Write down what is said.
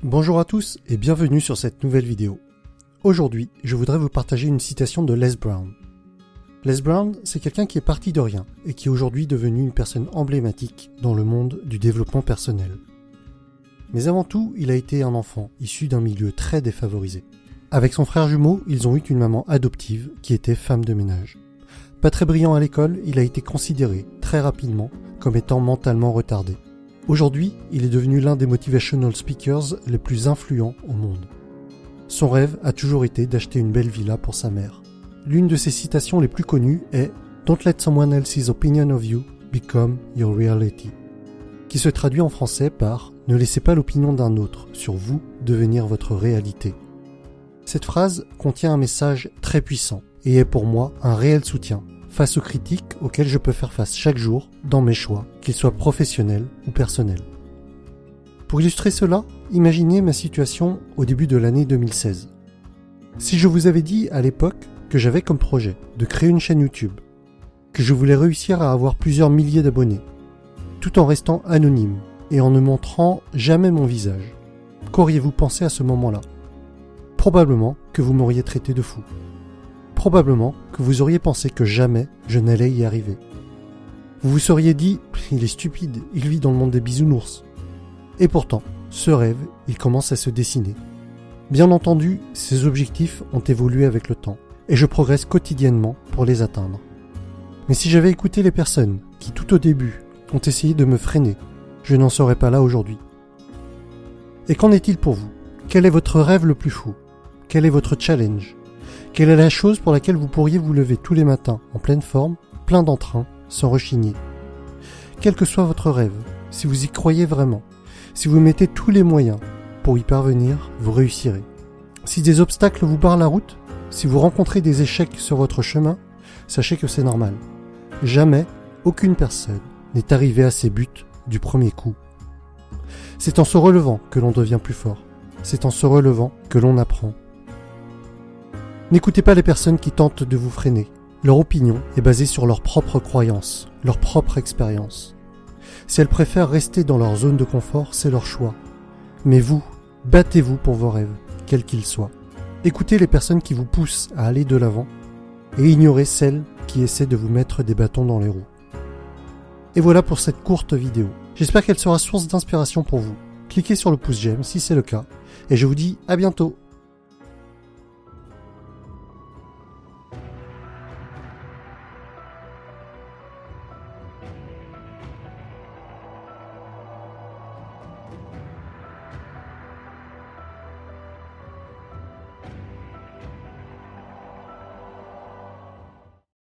Bonjour à tous et bienvenue sur cette nouvelle vidéo. Aujourd'hui, je voudrais vous partager une citation de Les Brown. Les Brown, c'est quelqu'un qui est parti de rien et qui est aujourd'hui devenu une personne emblématique dans le monde du développement personnel. Mais avant tout, il a été un enfant issu d'un milieu très défavorisé. Avec son frère jumeau, ils ont eu une maman adoptive qui était femme de ménage. Pas très brillant à l'école, il a été considéré très rapidement comme étant mentalement retardé. Aujourd'hui, il est devenu l'un des motivational speakers les plus influents au monde. Son rêve a toujours été d'acheter une belle villa pour sa mère. L'une de ses citations les plus connues est « Don't let someone else's opinion of you become your reality », qui se traduit en français par « Ne laissez pas l'opinion d'un autre sur vous devenir votre réalité ». Cette phrase contient un message très puissant et est pour moi un réel soutien face aux critiques auxquelles je peux faire face chaque jour dans mes choix, qu'ils soient professionnels ou personnels. Pour illustrer cela, imaginez ma situation au début de l'année 2016. Si je vous avais dit à l'époque que j'avais comme projet de créer une chaîne YouTube, que je voulais réussir à avoir plusieurs milliers d'abonnés, tout en restant anonyme et en ne montrant jamais mon visage, qu'auriez-vous pensé à ce moment-là ? Probablement que vous m'auriez traité de fou. Probablement que vous auriez pensé que jamais je n'allais y arriver. Vous vous seriez dit « il est stupide, il vit dans le monde des bisounours ». Et pourtant, ce rêve, il commence à se dessiner. Bien entendu, ces objectifs ont évolué avec le temps, et je progresse quotidiennement pour les atteindre. Mais si j'avais écouté les personnes qui tout au début ont essayé de me freiner, je n'en serais pas là aujourd'hui. Et qu'en est-il pour vous ? Quel est votre rêve le plus fou ? Quel est votre challenge ? Quelle est la chose pour laquelle vous pourriez vous lever tous les matins en pleine forme, plein d'entrain, sans rechigner ? Quel que soit votre rêve, si vous y croyez vraiment, si vous mettez tous les moyens pour y parvenir, vous réussirez. Si des obstacles vous barrent la route, si vous rencontrez des échecs sur votre chemin, sachez que c'est normal. Jamais, aucune personne n'est arrivée à ses buts du premier coup. C'est en se relevant que l'on devient plus fort. C'est en se relevant que l'on apprend. N'écoutez pas les personnes qui tentent de vous freiner. Leur opinion est basée sur leurs propres croyances, leur propre expérience. Si elles préfèrent rester dans leur zone de confort, c'est leur choix. Mais vous, battez-vous pour vos rêves, quels qu'ils soient. Écoutez les personnes qui vous poussent à aller de l'avant et ignorez celles qui essaient de vous mettre des bâtons dans les roues. Et voilà pour cette courte vidéo. J'espère qu'elle sera source d'inspiration pour vous. Cliquez sur le pouce j'aime si c'est le cas et je vous dis à bientôt.